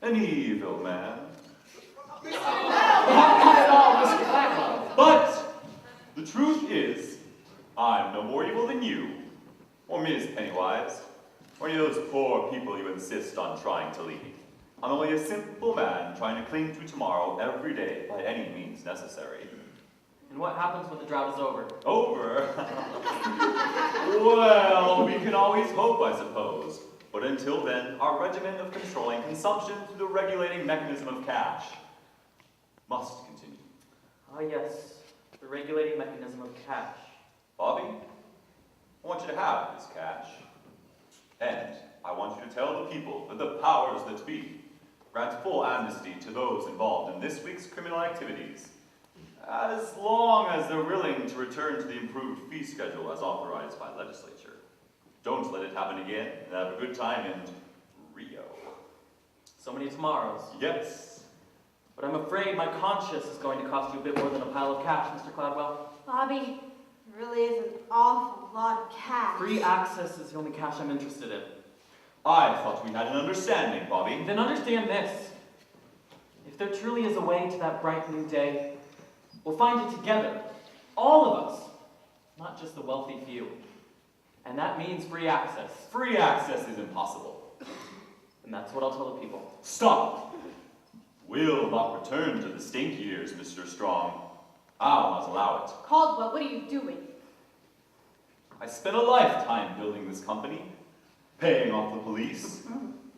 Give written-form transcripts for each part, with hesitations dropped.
An evil man. Not at all, Mr. Blackwell. But the truth is, I'm no more evil than you, or Ms. Pennywise, or any of those poor people you insist on trying to lead. I'm only a simple man trying to cling to tomorrow every day by any means necessary. And what happens when the drought is over? Over? Well, we can always hope, I suppose. But until then, our regimen of controlling consumption through the regulating mechanism of cash must continue. Ah, yes, the regulating mechanism of cash. Bobby, I want you to have this cash. And I want you to tell the people that the powers that be grant full amnesty to those involved in this week's criminal activities, as long as they're willing to return to the improved fee schedule as authorized by legislature. Don't let it happen again, and have a good time in Rio. So many tomorrows. Yes. But I'm afraid my conscience is going to cost you a bit more than a pile of cash, Mr. Cladwell. Bobby, it really is an awful lot of cash. Free access is the only cash I'm interested in. I thought we had an understanding, Bobby. Then understand this. If there truly is a way to that bright new day, we'll find it together. All of us. Not just the wealthy few. And that means free access. Free access is impossible. And that's what I'll tell the people. Stop! We'll not return to the stink years, Mr. Strong. I'll not allow it. Caldwell, what are you doing? I spent a lifetime building this company, paying off the police,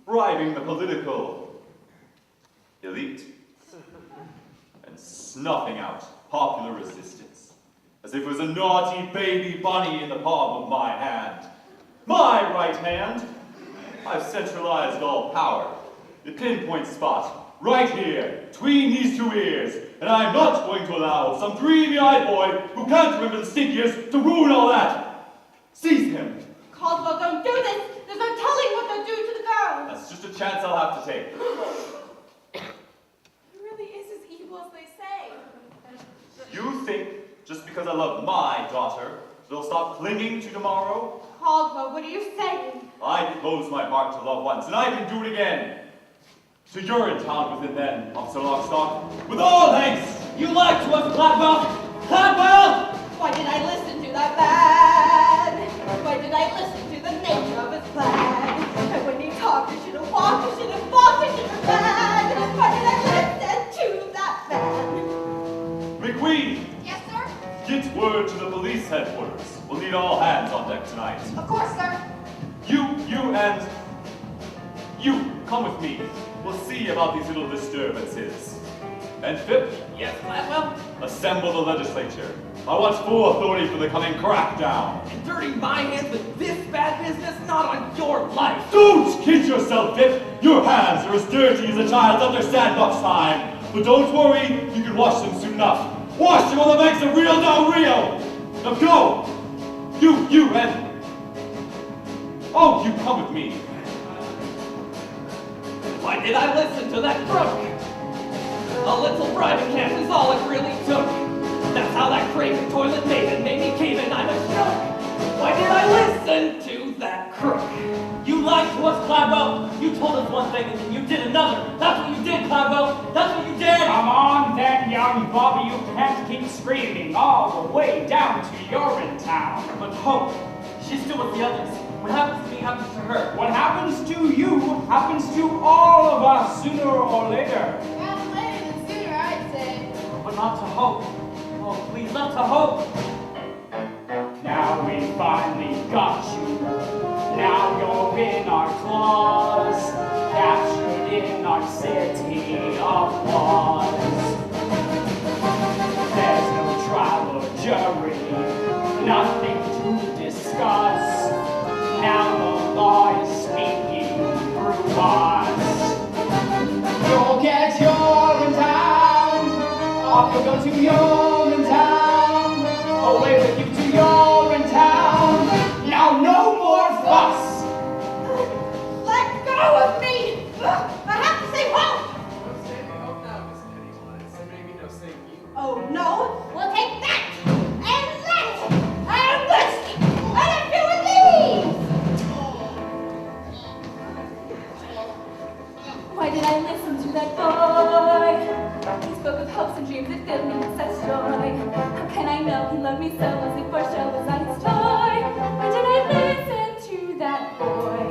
bribing the political elite, and snuffing out popular resistance, as if it was a naughty baby bunny in the palm of my hand. My right hand! I've centralized all power. The pinpoint spot, right here, between these two ears, and I'm not going to allow some dreamy-eyed boy who can't remember the stink years to ruin all that. Seize him. Caldwell, don't do this! There's no telling what they'll do to the girl! That's just a chance I'll have to take. He really is as evil as they say. You think, just because I love my daughter, they'll stop clinging to tomorrow? Caldwell, what are you saying? I closed my heart to love once, and I can do it again. So you're in town with him then, Officer Lockstock. With all thanks! You lied to us, Cladwell! Cladwell! Why did I listen to that man? Why did I listen to the nature of his plan? And when he talked, I should have walked, I should have fought, I should have ran. Why did I listen to that man? McQueen! Yes, sir? Get word to the police headquarters. We'll need all hands on deck tonight. Of course, sir. You, and you, come with me. We'll see about these little disturbances. And Phip, Yes, Cladwell? assemble the legislature. I want full authority for the coming crackdown. And dirtying my hands with this bad business? Not on your life! Don't kid yourself, Phip. Your hands are as dirty as a child's after sandbox time. But don't worry, you can wash them soon enough. Wash them on the banks of Rio Del Rio. Now go. You, and... Oh, you come with me. Why did I listen to that crook? A little bribing camp is all it really took. That's how that craven toilet maiden made me cave in, I'm a shook. Why did I listen to that crook? You lied to us, Cladwell. You told us one thing and then you did another. That's what you did, Cladwell. That's what you did. Come on then, young Bobby. You can't keep screaming all the way down to Urinetown. But Hope, she's still with the others. What happens to me happens to her. What happens to you happens to all of us sooner or later. Rather later than sooner, I'd say. But not to Hope. Oh, please, not to Hope. Now we finally got you. Now you're in our claws, captured in our city of laws. There's no trial or jury, nothing to discuss. Now the law is speaking through us. You'll get Urinetown, off you'll go to Urinetown, away with you to Urinetown. Now no more fuss. Let go of me! I have to say help! No saving hope now, Miss Pennywise, and maybe no saving you. Oh no, we'll take that! And that! And this! And a few of these! Why Why did I listen to that boy? He spoke of hopes and dreams that filled me with such joy. How can I know he loved me so as if for show was I his toy? Why did I listen to that boy?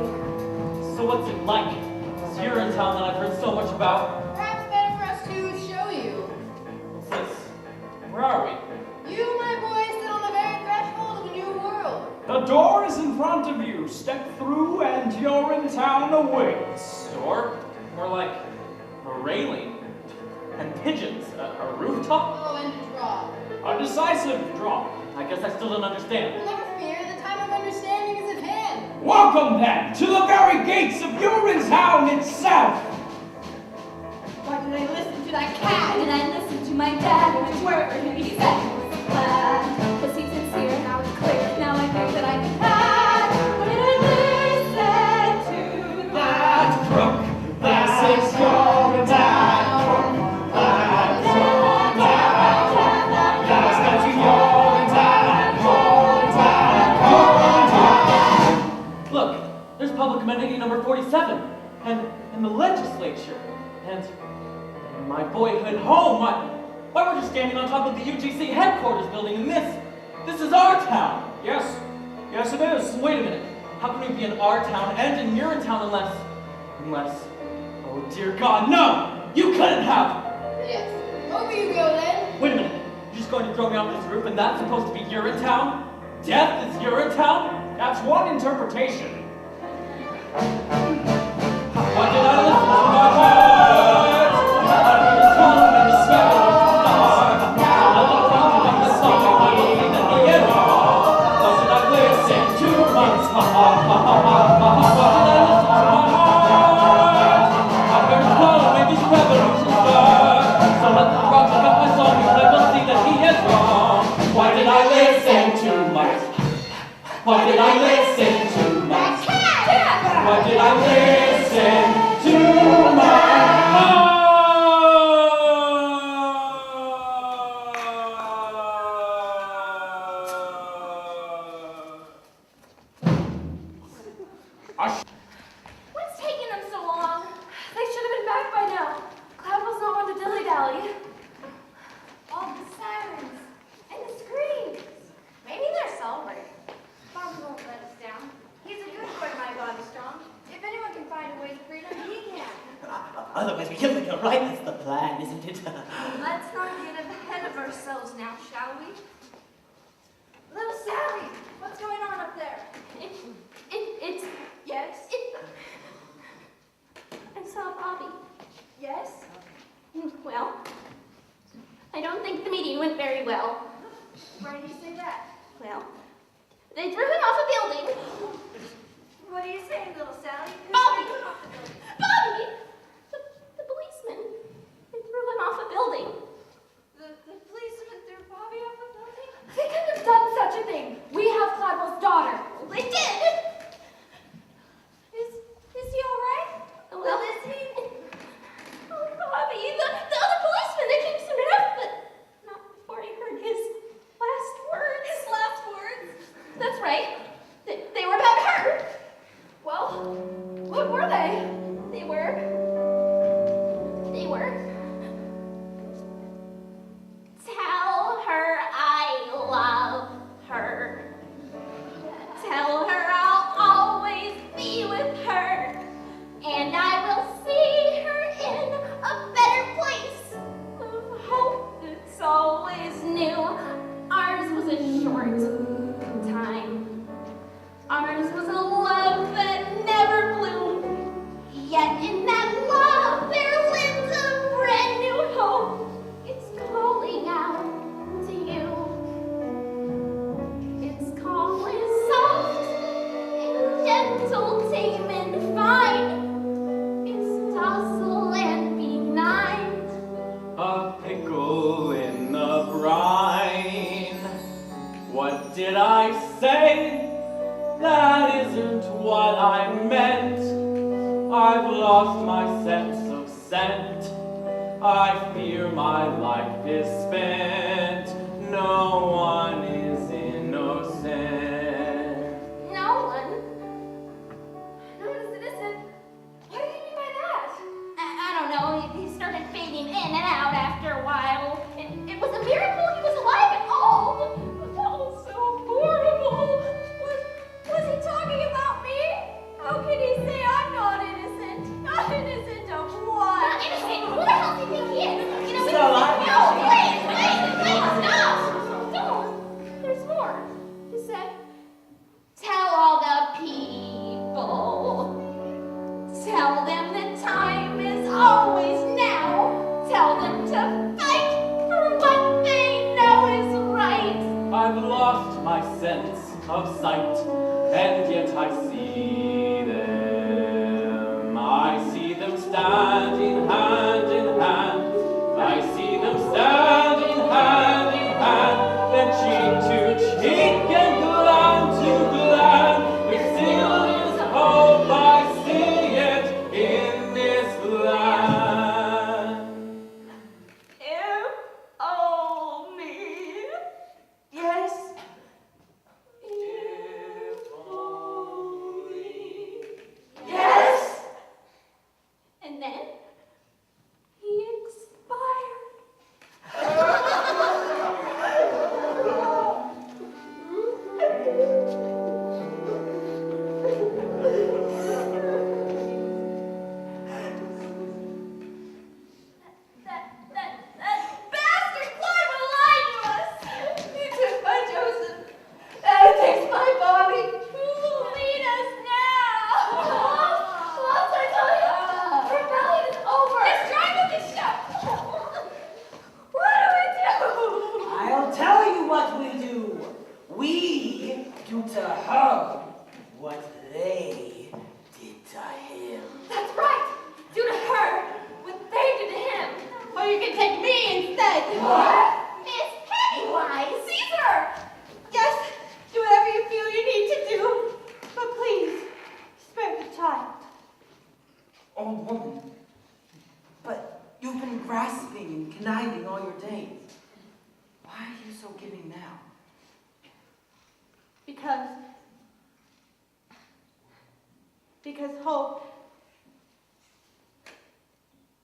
So what's it like? This Urinetown that I've heard so much about. Perhaps better for us to show you. What's this? Where are we? You, my boy, sit on the very threshold of a new world. The door is in front of you. Step through and you're in town awaits. Door? More like a railing. And pigeons. A rooftop? Oh, and a draw. A decisive drop. I guess I still don't understand. Never fear, the time of understanding is at hand. Welcome then to the very gates of Urinetown itself. Why did I listen to that cat? Why did I listen to my dad and his word for him? He said he was glad. Was he sincere? Now it's clear. Now I think that I can had. Why did I listen to that Crook! This is Urinetown. Look, there's public amenity number 47, and the legislature, and my boyhood home. Why we're just standing on top of the UGC headquarters building, and this is our town. Yes, yes it is. Wait a minute, how can we be in our town and in Urinetown unless, oh dear God, no, you couldn't have. Yes. Over you go then. Wait a minute, you're just going to throw me off this roof and that's supposed to be Urinetown? Death is Urinetown? That's one interpretation. Why did I listen to my heart? I was calling in the smell of the dark. I looked around and the song I believe that the end. Why did I listen to my heart? Why did I listen to my heart? I heard him calling, maybe this revolution start. So let the rock pick up my song because I will see that he is wrong. Why did I listen to my heart? Why did I listen to my heart? Why did I listen to my What's taking them so long? They should have been back by now. Cloud was not one to dilly-dally. All the sirens and the screams. Maybe they're celebrating. Bobby won't let us down. He's a good boy, my Bobby Strong. If anyone can find a way to freedom, he can. Otherwise, we kill the right. That's the plan, isn't it? Let's not get ahead of ourselves now, shall we? Little Sally, what's going on up there? It's... Yes? I saw Bobby. Yes? Well, I don't think the meeting went very well. Why do you say that? Well, they threw him off a building. What are you saying, little Sally? Bobby! Who's off the building? Bobby! The policeman. They threw him off a building. The policeman threw Bobby off the building? They couldn't have done such a thing. We have Cladwell's daughter. They did. Is he all right? Well, is he? Oh, Bobby, the other policeman, they came soon enough, but not before he heard his last words. His last words? That's right. They were about her. Well, what were they? They were... Tell her I love her. Tell her I'll always be with her. And I will see her in a better place. Of hope that's always new. Ours was a short time. Ours was a love that never bloomed. Yet in that love there lives a brand new hope. It's calling out to you. Its call is soft and gentle, tame and fine. It's docile and benign. A pickle in the brine. What did I say? That isn't what I meant. I've lost my sense of scent. I fear my life is spent. No one is innocent. No one? No one is innocent? What do you mean by that? in and out after a while. It was a miracle he was alive at all. But that was so horrible. Was he talking about me? How can he say I'm not innocent? Not innocent of what? Not innocent? Who the hell do you think he is? You know, So I- no, please, stop! Don't. There's more. He said, tell all the people. Tell them that time is always now. Tell them to fight for what they know is right. I've lost my sense of sight, and yet I see them. I see them standing hand in hand. I see them standing hand in hand, then cheek to cheek and gland to gland. With still is hope, I see it in this land. If only. Yes. If only. Yes. And then he expired. That bastard Clive lied to us. He took my Joseph and he takes my body. Who'll lead us now? Once I tell you, rebellion is over. It's trying to be shut. What do? I'll tell you what we do. We do to her what they did to him. That's right. Do to her what they did to him. Or you can take me instead. What? Miss Pennywise. Caesar! Yes, do whatever you feel you need to do. But please, spare the child. Old woman, but you've been grasping and conniving all your days. Why are you so giving now? Because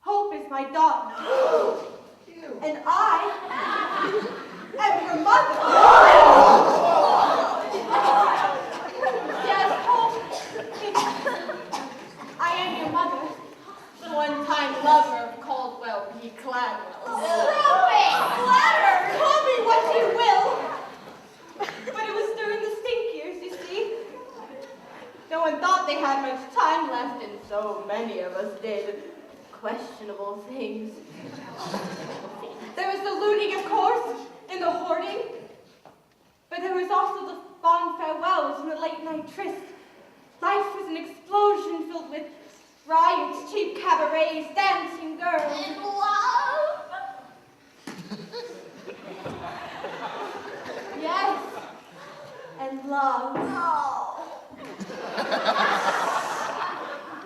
Hope is my daughter. And I am her mother. Yes, Hope. I am your mother. The one-time lover of Caldwell P. Cladwell. Flatter! Call me what you will. But it was during the stink years, you see. No one thought they had much time left, and so many of us did questionable things. There was the looting, of course, and the hoarding. But there was also the fond farewells and the late-night trysts. Life was an explosion filled with riots, cheap cabarets, dancing girls. And love. Yes, and love. Oh.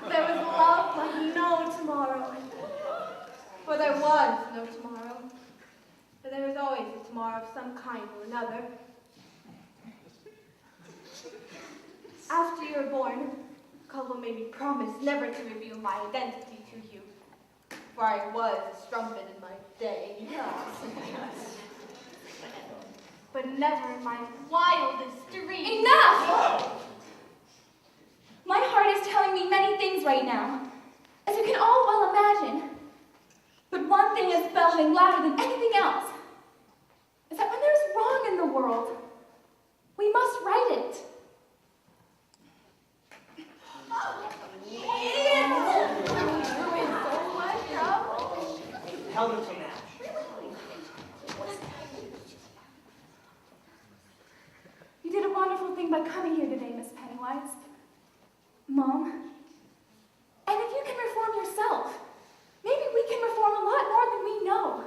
There was love like no tomorrow. For there was no tomorrow. But there was always a tomorrow of some kind or another. After you were born, Caldwell made me promise never to reveal my identity to you. For I was a strumpet in my day. But never in my wildest dreams. Enough! My heart is telling me many things right now, as you can all well imagine. But one thing is bellowing louder than anything else, is that when there's wrong in the world, we must right it. Templeton now. You did a wonderful thing by coming here today, Miss Pennywise. Mom. And if you can reform yourself, maybe we can reform a lot more than we know.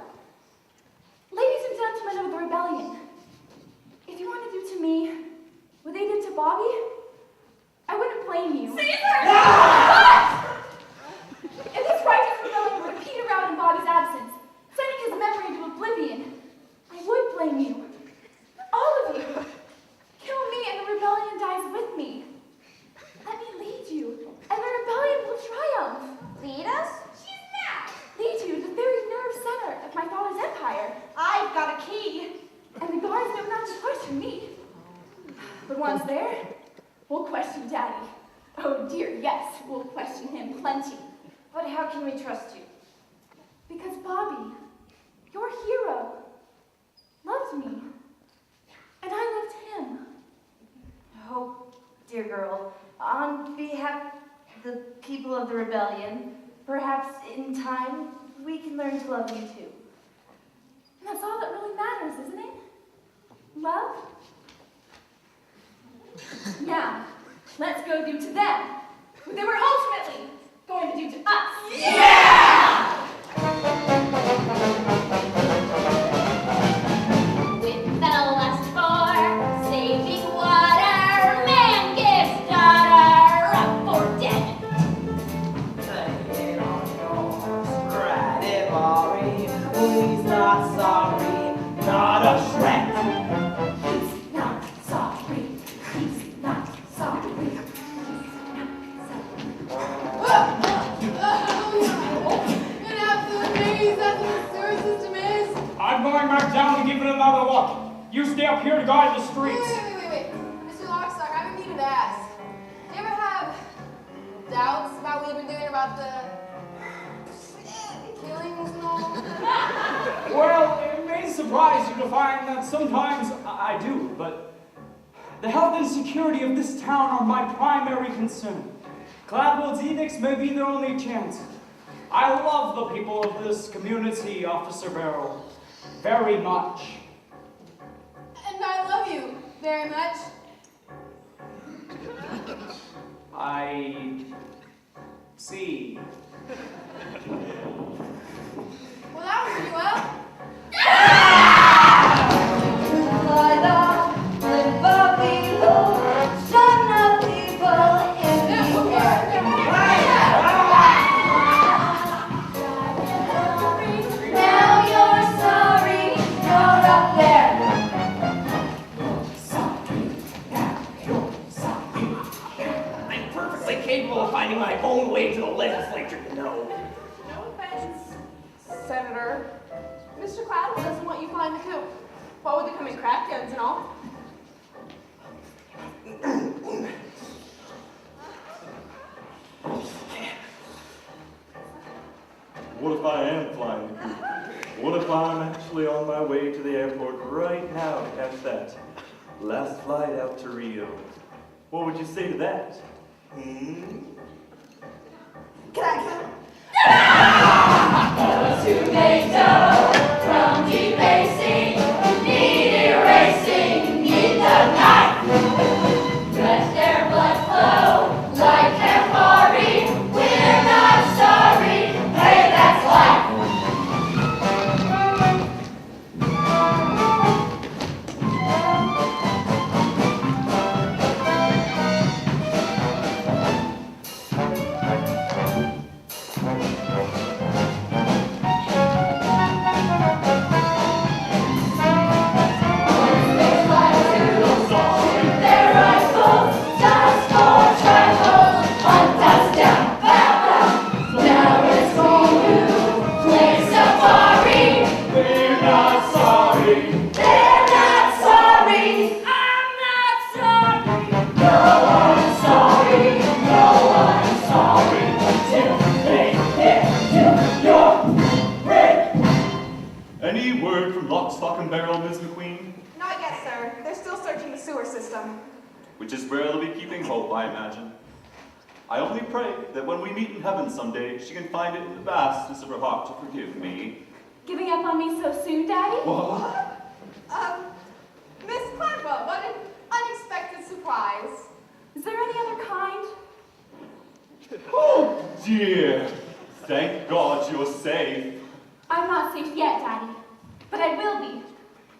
pause there. We'll question Daddy. Oh dear, yes, we'll question him plenty. But how can we trust you? Because Bobby, your hero, loved me. And I loved him. Oh, dear girl, on behalf of the people of the rebellion, perhaps in time we can learn to love you too. And that's all that really matters, isn't it? Love? Now, let's go do to them what they were ultimately going to do to us. Yeah! With the lust for saving water, man gives daughter up for dead. Lay it on yours, Stradivari. He's not sorry, not a shred. He's not sorry. He's not sorry. An absolute maze, that's what the sewer system is. I'm going back down to give it another look. You stay up here to guard the streets. Wait. Mr. Lockstock, I needed to ask. Do you ever have doubts about what you've been doing about the killings and all? Well, it may surprise you to find that sometimes I do, but the health and security of this town are my primary concern. Gladwell's edicts may be their only chance. I love the people of this community, Officer Barrow, very much. And I love you very much. I see. Well, that was pretty well. I'm perfectly capable of finding my own way to the legislature, you know. No offense, Senator. Mr. Cladwell doesn't want you flying the coop. What would they come in crack guns and all? What if I am flying the coop? What if I'm actually on my way to the airport right now to catch that last flight out to Rio? What would you say to that? Tomato from debasing, need erasing, need the knife. Let their blood flow like Campari. We're not sorry, hey, that's life. Any word from Lockstock and Barrel, Ms. McQueen? Not yet, sir. They're still searching the sewer system. Which is where they'll be keeping hope, I imagine. I only pray that when we meet in heaven someday, she can find it in the vastness of her heart to forgive me. Giving up on me so soon, Daddy? What? Miss Cladwell, what an unexpected surprise. Is there any other kind? Oh dear. Thank God you're safe. I'm not safe yet, Daddy, but I will be.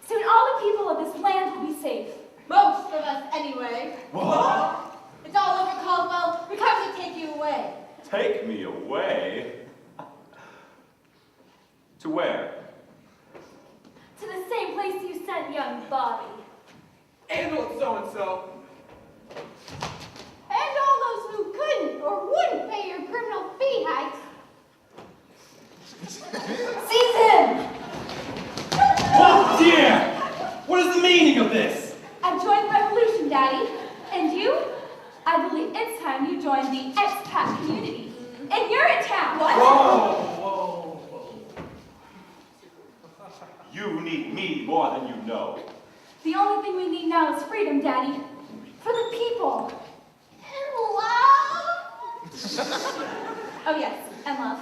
Soon all the people of this land will be safe. Most of us, anyway. What? It's all over, Caldwell. We come to take you away. Take me away? To where? To the same place you sent young Bobby. And old so-and-so. And all those who couldn't or wouldn't pay your criminal fee hikes. Seize him! Oh dear! What is the meaning of this? I've joined the revolution, Daddy. more than you know. The only thing we need now is freedom, Daddy. For the people. And love. Oh yes, and love.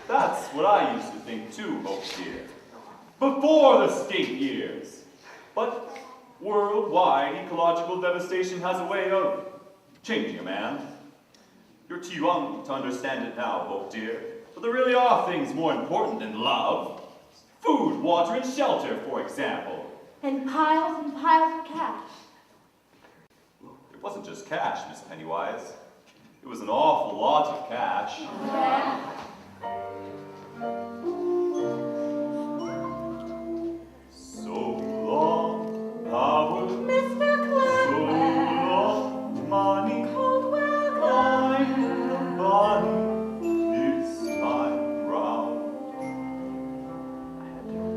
That's what I used to think too, Hope dear. Before the state years. But worldwide ecological devastation has a way of changing a man. You're too young to understand it now, Hope dear. But there really are things more important than love. Food, water, and shelter, for example. And piles of cash. It wasn't just cash, Miss Pennywise. It was an awful lot of cash. Yeah. So long, power. Mr. Cloud. So long, money. Cold weather. I'm the body this time round.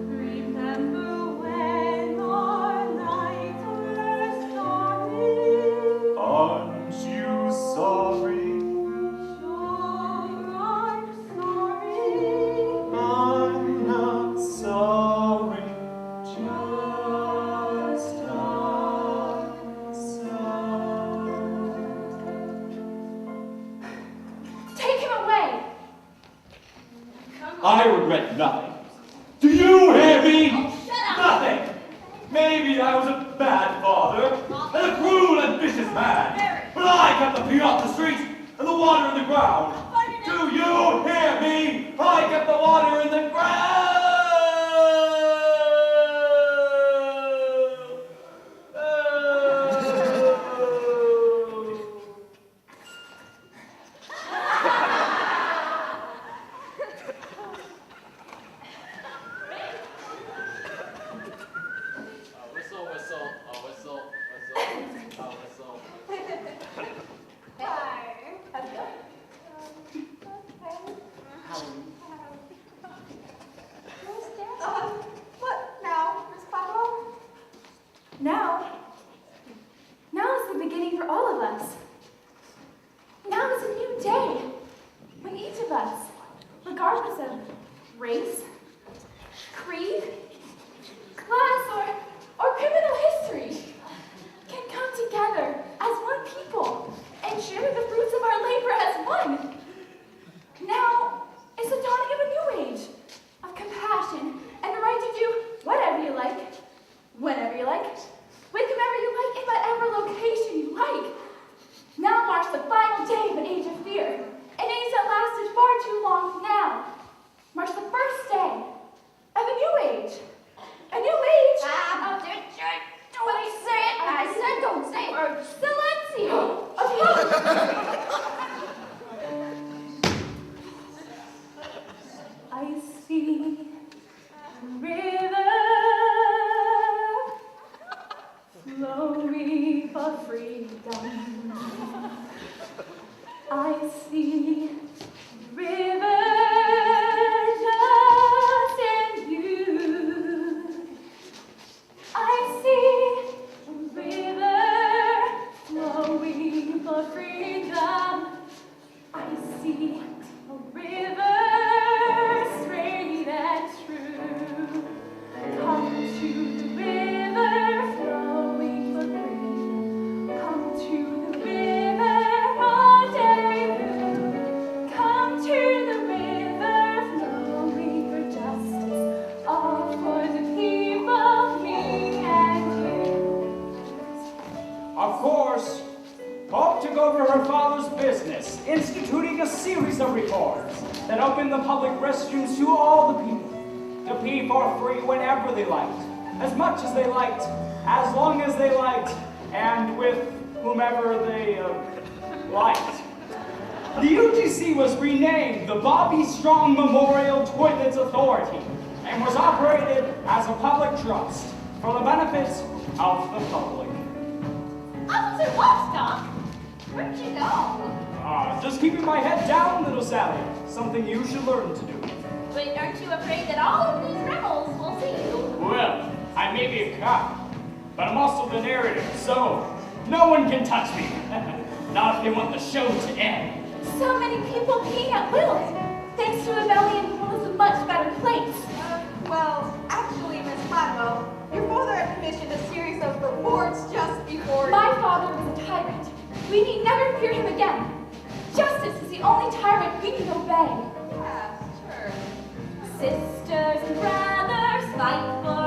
Remember when our nights were starry? Aren't you sorry? Sure I'm sorry. I'm not sorry. Just Take him away. I regret nothing. Do you hear me? Oh, shut up. Nothing. Maybe I was a bad father and a cruel and vicious man, but I kept the pee off the streets and the water in the ground. Do you hear me? I kept the water in the ground. Whistle, whistle, a whistle, whistle, a whistle. What now, Miss Pablo? Now is the beginning for all of us. Now is a new day when each of us, regardless of race, creed, class, or criminal history, can come together as one people and share the fruits of our labor as one. Now is the dawning of a new age of compassion and the right to do whatever you like, whenever you like, with whomever you like, in whatever location you like. Now marks the final day of an age of fear, an age that lasted far too long. Now marks the first day of a new age. A new age. What I said? I said don't say it. Or silencio. Of hope. I see a river flowing for freedom. I see a river just in you. I see a river flowing for freedom. I see a river straight and true. Come to the river flowing for freedom. Come to the river rendezvous. Come to the river flowing for justice. All for the people, me and you. Of course, Hope took over her father's business, instituting a series of reforms that opened the public restrooms to all the people, to pee for free whenever they liked, as much as they liked, as long as they liked, and with whomever they liked. The UGC was renamed the Bobby Strong Memorial Toilets Authority and was operated as a public trust for the benefit of the public. Officer Lockstock, where'd you go? Just keeping my head down, little Sally. Something you should learn to do. But aren't you afraid that all of these rebels will see you? Well, I may be a cop, but I'm also the narrator, so no one can touch me. Not if they want the show to end. So many people peeing at will. Thanks to rebellion, the world is a much better place. Well, actually, Miss Cladwell, your father had commissioned a series of reports just before... My father was a tyrant. We need never fear him again. Justice is the only tyrant we need obey. Yeah, sure. Sisters and brothers, fight for